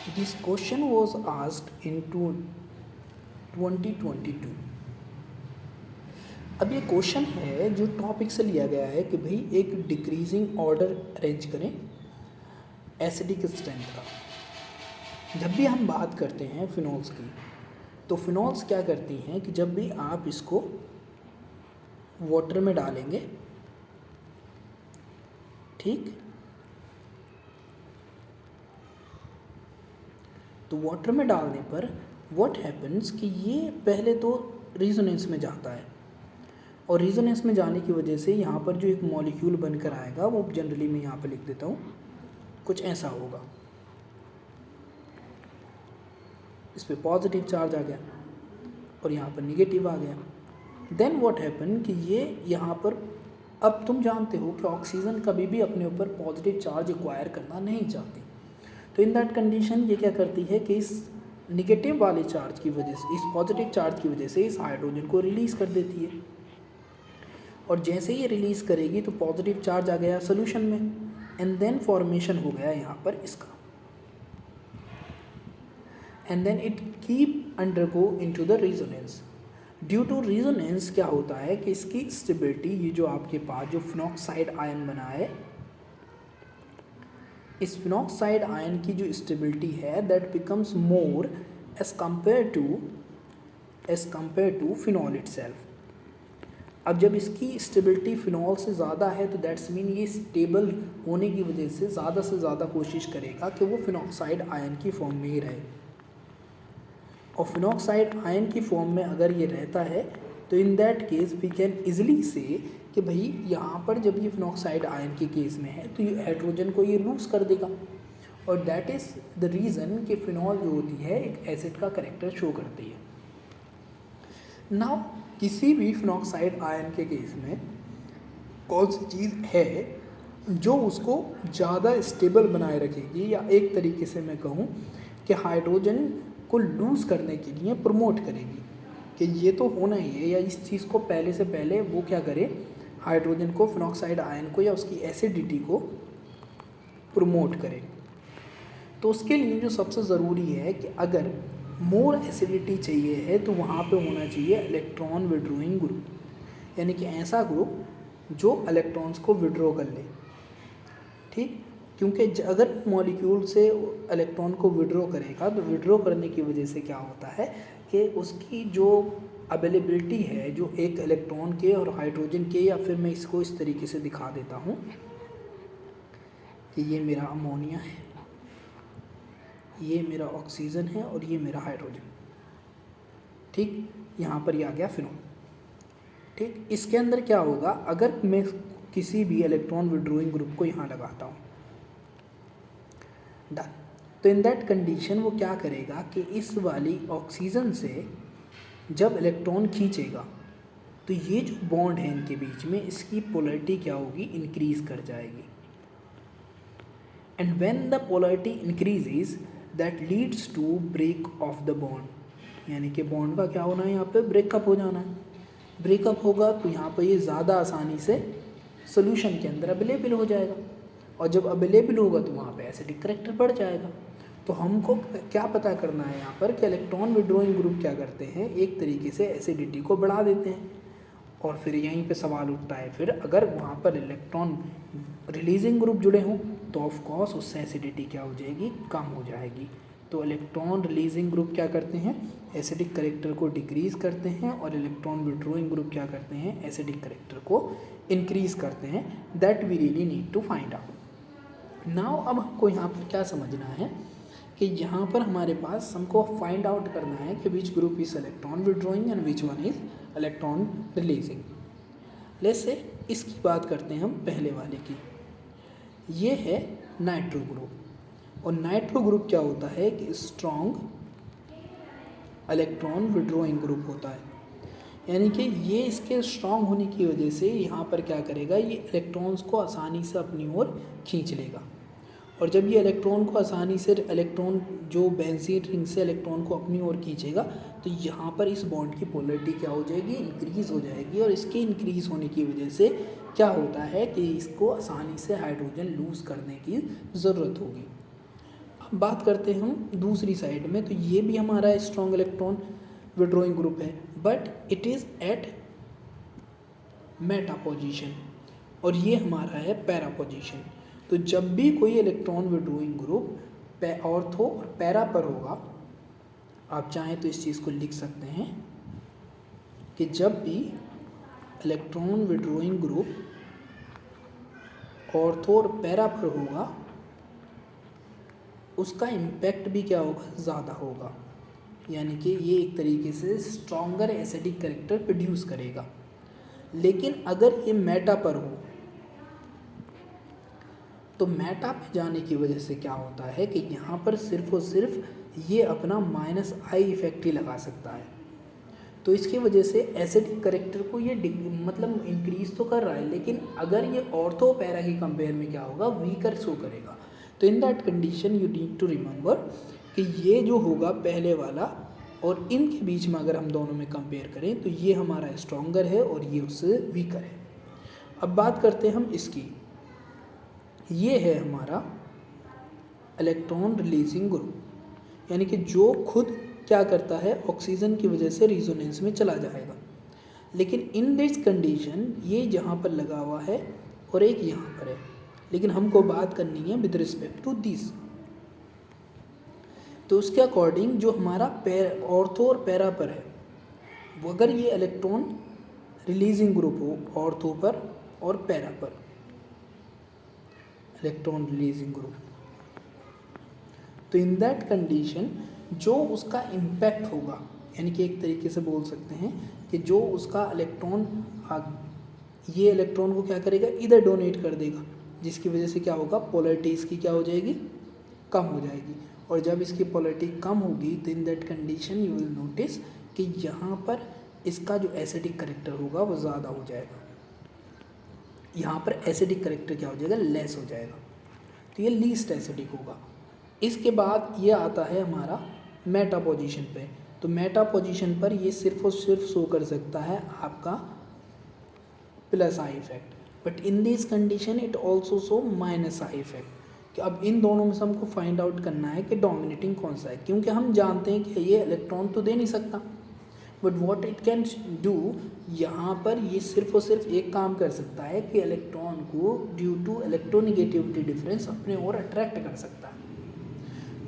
This question was asked in 2022. अब ये question है जो टॉपिक से लिया गया है कि भाई एक डिक्रीजिंग ऑर्डर अरेंज करें एसिडिक स्ट्रेंथ का। जब भी हम बात करते हैं फिनॉल्स की, तो फिनॉल्स क्या करती हैं कि जब भी आप इसको वाटर में डालेंगे, ठीक, तो वाटर में डालने पर व्हाट हैपन्स कि ये पहले तो रेजोनेंस में जाता है, और रेजोनेंस में जाने की वजह से यहाँ पर जो एक मॉलिक्यूल बनकर आएगा वो जनरली मैं यहाँ पर लिख देता हूँ, कुछ ऐसा होगा। इस पर पॉजिटिव चार्ज आ गया और यहाँ पर निगेटिव आ गया। देन व्हाट हैपन कि ये यहाँ पर, अब तुम जानते हो कि ऑक्सीजन कभी भी अपने ऊपर पॉजिटिव चार्ज एक्वायर करना नहीं चाहती, तो इन दैट कंडीशन ये क्या करती है कि इस निगेटिव वाले चार्ज की वजह से, इस पॉजिटिव चार्ज की वजह से इस हाइड्रोजन को रिलीज़ कर देती है, और जैसे ये रिलीज़ करेगी तो पॉजिटिव चार्ज आ गया सोल्यूशन में, एंड देन फॉर्मेशन हो गया यहाँ पर इसका, and then it keep undergo into the resonance. Due to resonance क्या होता है कि इसकी स्टेबिलिटी, ये जो आपके पास जो फिनॉक्साइड आयन बना है, इस फिनॉक्साइड आयन की जो स्टेबिलिटी है that becomes more as compare to phenol itself. अब जब इसकी स्टेबिलिटी फिनॉल से ज़्यादा है तो दैट्स मीन ये स्टेबल होने की वजह से ज़्यादा कोशिश करेगा कि वो फिनॉक्साइड आयन की फॉर्म में ही रहे, और फिनॉक्साइड आयन की फॉर्म में अगर ये रहता है तो in that case we can easily say कि भाई यहाँ पर जब ये फिनॉक्साइड आयन के केस में है तो ये हाइड्रोजन को ये लूज़ कर देगा, और दैट इज़ द रीज़न कि फिनॉल जो होती है एक एसिड का करेक्टर शो करती है। नाउ किसी भी फिनॉक्साइड आयन के केस में कौन सी चीज़ है जो उसको ज़्यादा स्टेबल बनाए रखेगी, या एक तरीके से मैं कहूँ कि हाइड्रोजन को लूज़ करने के लिए प्रमोट करेगी कि ये तो होना ही है, या इस चीज़ को पहले से पहले वो क्या करे, हाइड्रोजन को, फिनॉक्साइड आयन को या उसकी एसिडिटी को प्रमोट करे। तो उसके लिए जो सबसे ज़रूरी है कि अगर मोर एसिडिटी चाहिए है तो वहाँ पे होना चाहिए इलेक्ट्रॉन विड्रॉइंग ग्रुप, यानी कि ऐसा ग्रुप जो इलेक्ट्रॉन्स को विड्रॉ कर ले, ठीक, क्योंकि अगर मॉलिक्यूल से इलेक्ट्रॉन को विड्रॉ करेगा तो विड्रॉ करने की वजह से क्या होता है कि उसकी जो अवेलेबिलिटी है जो एक इलेक्ट्रॉन के और हाइड्रोजन के, या फिर मैं इसको इस तरीके से दिखा देता हूँ कि ये मेरा अमोनिया है, ये मेरा ऑक्सीजन है और ये मेरा हाइड्रोजन, ठीक, यहाँ पर ये आ गया फिनॉल, ठीक। इसके अंदर क्या होगा, अगर मैं किसी भी इलेक्ट्रॉन विड्रॉइंग ग्रुप को यहाँ लगाता हूँ, डन, तो इन दैट कंडीशन वो क्या करेगा कि इस वाली ऑक्सीजन से जब इलेक्ट्रॉन खींचेगा तो ये जो बॉन्ड है इनके बीच में, इसकी पोलैरिटी क्या होगी, इंक्रीज कर जाएगी, and when the polarity increases that leads to break off the bond, यानी कि बॉन्ड का क्या होना है, यहाँ पे ब्रेकअप हो जाना है। ब्रेकअप होगा तो यहाँ पर ये ज़्यादा आसानी से सोल्यूशन के अंदर अवेलेबल हो जाएगा, और जब अवेलेबल होगा तो वहाँ पे एसिडिक करेक्टर बढ़ जाएगा। तो हमको क्या पता करना है यहाँ पर कि इलेक्ट्रॉन विड्रॉइंग ग्रुप क्या करते हैं, एक तरीके से एसिडिटी को बढ़ा देते हैं, और फिर यहीं पे सवाल उठता है फिर अगर वहाँ पर इलेक्ट्रॉन रिलीजिंग ग्रुप जुड़े हों तो ऑफ कोर्स उससे एसिडिटी क्या हो जाएगी, कम हो जाएगी। तो इलेक्ट्रॉन रिलीजिंग ग्रुप क्या करते हैं, एसिडिक करेक्टर को डिक्रीज़ करते हैं, और इलेक्ट्रॉन विड्रॉइंग ग्रुप क्या करते हैं, एसिडिक करेक्टर को इंक्रीज़ करते हैं। That we really need to find out. Now अब हमको यहाँ पर क्या समझना है कि यहाँ पर हमारे पास हमको फाइंड आउट करना है कि which group is electron withdrawing and which one is electron releasing. Let's say इसकी बात करते हैं हम पहले वाले की। ये है नाइट्रो ग्रुप, और नाइट्रो ग्रुप क्या होता है कि स्ट्रॉन्ग इलेक्ट्रॉन विड्रॉइंग ग्रुप होता है, यानी कि ये इसके स्ट्रॉन्ग होने की वजह से यहाँ पर क्या करेगा, ये इलेक्ट्रॉन्स को आसानी से अपनी ओर खींच लेगा, और जब ये इलेक्ट्रॉन को आसानी से, इलेक्ट्रॉन जो बेंजीन रिंग से इलेक्ट्रॉन को अपनी ओर खींचेगा तो यहाँ पर इस बॉन्ड की पोलैरिटी क्या हो जाएगी, इंक्रीज़ हो जाएगी, और इसके इंक्रीज़ होने की वजह से क्या होता है कि इसको आसानी से हाइड्रोजन लूज़ करने की ज़रूरत होगी। अब बात करते हैं हम दूसरी साइड में, तो ये भी हमारा स्ट्रॉन्ग इलेक्ट्रॉन विड्रॉइंग ग्रुप है, but it is at meta position, और ये हमारा है पैरा पोजीशन। तो जब भी कोई इलेक्ट्रॉन विड्रॉइंग ग्रुप ऑर्थो और पैरा पर होगा, आप चाहें तो इस चीज़ को लिख सकते हैं कि जब भी इलेक्ट्रॉन विड्रॉइंग ग्रुप ऑर्थो और पैरा पर होगा, उसका इम्पैक्ट भी क्या होगा, ज़्यादा होगा, यानी कि ये एक तरीके से स्ट्रॉन्गर एसिडिक कैरेक्टर प्रोड्यूस करेगा। लेकिन अगर ये मेटा पर हो, तो मेटा पे जाने की वजह से क्या होता है कि यहाँ पर सिर्फ और सिर्फ ये अपना -I इफेक्ट ही लगा सकता है। तो इसकी वजह से एसिडिक कैरेक्टर को ये मतलब इंक्रीज तो कर रहा है, लेकिन अगर ये ऑर्थो पैरा की कंपेयर में क्या होगा, वीकर शो करेगा। तो in that condition you need to remember कि ये जो होगा पहले वाला और इनके बीच में अगर हम दोनों में कंपेयर करें तो ये हमारा स्ट्रॉन्गर है और ये उससे वीकर है। अब बात करते हैं हम इसकी। ये है हमारा इलेक्ट्रॉन रिलीजिंग ग्रुप, यानी कि जो खुद क्या करता है, ऑक्सीजन की वजह से रिजोनेंस में चला जाएगा। लेकिन इन दिस कंडीशन ये जहाँ पर लगा हुआ है और एक यहाँ पर है, लेकिन हमको बात करनी है विद रिस्पेक्ट टू दिस। तो उसके अकॉर्डिंग जो हमारा ऑर्थो और पैरा पर है, वो अगर ये इलेक्ट्रॉन रिलीजिंग ग्रुप हो ऑर्थो पर और पैरा पर, इलेक्ट्रॉन रिलीजिंग ग्रुप, तो इन दैट कंडीशन जो उसका इम्पैक्ट होगा, यानी कि एक तरीके से बोल सकते हैं कि जो उसका इलेक्ट्रॉन ये इलेक्ट्रॉन को क्या करेगा, इधर डोनेट कर देगा, जिसकी वजह से क्या होगा, पोलैरिटी इसकी क्या हो जाएगी, कम हो जाएगी। और जब इसकी पोलैरिटी कम होगी तो in that condition you will notice कि यहाँ पर इसका जो एसिडिक करेक्टर होगा वो ज़्यादा हो जाएगा, यहाँ पर एसिडिक करेक्टर क्या हो जाएगा, लेस हो जाएगा। तो ये लीस्ट एसिडिक होगा। इसके बाद ये आता है हमारा मेटा पोजीशन पे। तो मेटा पोजीशन पर ये सिर्फ और सिर्फ शो कर सकता है आपका +I effect, but in this condition it also show -I effect. कि अब इन दोनों में से हमको फाइंड आउट करना है कि डोमिनेटिंग कौन सा है, क्योंकि हम जानते हैं कि ये इलेक्ट्रॉन तो दे नहीं सकता, but what it can do, यहाँ पर ये सिर्फ और सिर्फ एक काम कर सकता है कि इलेक्ट्रॉन को ड्यू टू इलेक्ट्रोनिगेटिविटी डिफरेंस अपने ओर अट्रैक्ट कर सकता है।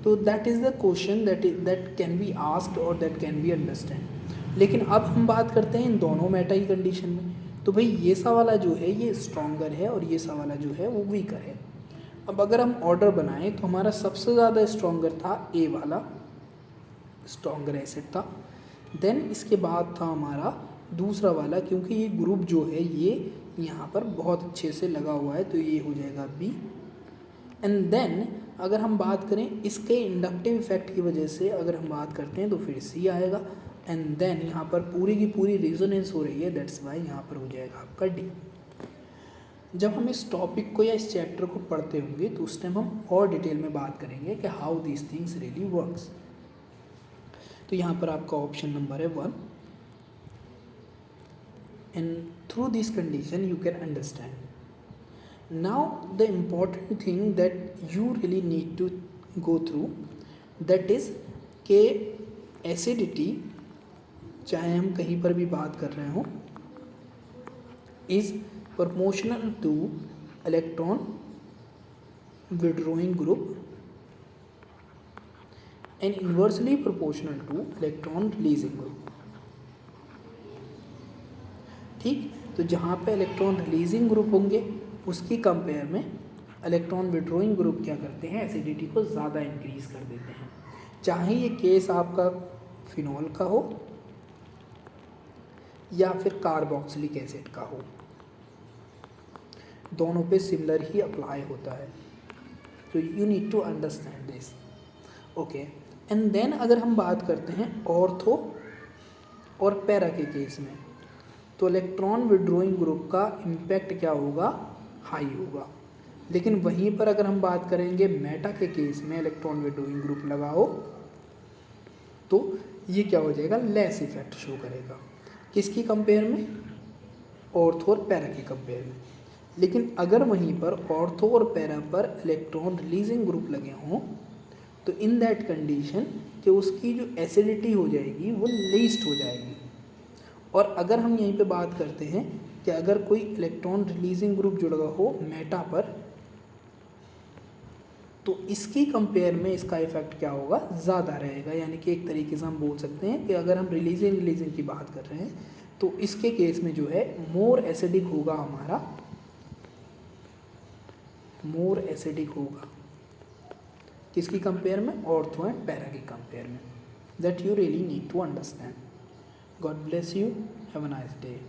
तो that is the question that can be asked और दैट कैन बी अंडरस्टैंड। लेकिन अब हम बात करते हैं इन दोनों मेटा की कंडीशन में। तो भाई ये सा वाला जो है ये स्ट्रॉन्गर है और ये सा वाला जो है वो वीकर है। अब अगर हम ऑर्डर बनाएं तो हमारा सबसे ज़्यादा स्ट्रॉन्गर था ए वाला, स्ट्रॉन्गर एसिड था। देन इसके बाद था हमारा दूसरा वाला, क्योंकि ये ग्रुप जो है ये यहाँ पर बहुत अच्छे से लगा हुआ है, तो ये हो जाएगा बी। एंड देन अगर हम बात करें इसके इंडक्टिव इफेक्ट की वजह से अगर हम बात करते हैं तो फिर सी आएगा। एंड देन यहाँ पर पूरी की पूरी रेजोनेंस हो रही है, दैट्स वाई यहाँ पर हो जाएगा आपका डी। जब हम इस टॉपिक को या इस चैप्टर को पढ़ते होंगे तो उस टाइम हम और डिटेल में बात करेंगे कि how these things really works. तो यहाँ पर आपका ऑप्शन नंबर है 1, and through this condition you can understand. Now the important thing that you really need to go through, that is कि acidity, चाहे हम कहीं पर भी बात कर रहे हों, is proportional to electron withdrawing group and inversely proportional to electron releasing group। ठीक, तो जहाँ पे इलेक्ट्रॉन रिलीजिंग ग्रुप होंगे उसकी कंपेयर में इलेक्ट्रॉन विड्रॉइंग ग्रुप क्या करते हैं, एसिडिटी को ज़्यादा इंक्रीज कर देते हैं। चाहे ये केस आपका फिनॉल का हो या फिर कार्बोक्सिलिक एसिड का हो, दोनों पे सिमिलर ही अप्लाई होता है। तो you need to understand this, okay. And then अगर हम बात करते हैं ऑर्थो और पैरा के केस में, तो इलेक्ट्रॉन विड्रॉइंग ग्रुप का इम्पैक्ट क्या होगा, हाई होगा। लेकिन वहीं पर अगर हम बात करेंगे मेटा के केस में इलेक्ट्रॉन विड्रॉइंग ग्रुप लगा हो तो ये क्या हो जाएगा, लेस इफेक्ट शो करेगा। किसकी कंपेयर में, ऑर्थो और पैरा की कंपेयर में। लेकिन अगर वहीं पर ऑर्थो और पैरा पर इलेक्ट्रॉन रिलीजिंग ग्रुप लगे हों तो इन दैट कंडीशन कि उसकी जो एसिडिटी हो जाएगी वो लीस्ट हो जाएगी। और अगर हम यहीं पे बात करते हैं कि अगर कोई इलेक्ट्रॉन रिलीजिंग ग्रुप जुड़ा हो मेटा पर, तो इसकी कंपेयर में इसका इफेक्ट क्या होगा, ज़्यादा रहेगा। यानी कि एक तरीके से हम बोल सकते हैं कि अगर हम रिलीजिंग की बात कर रहे हैं तो इसके केस में जो है मोर एसिडिक होगा हमारा, मोर एसिडिक होगा किसकी कंपेयर में, ऑर्थो एंड पैरा की कंपेयर में। That you really need to understand. God bless you, have a nice day.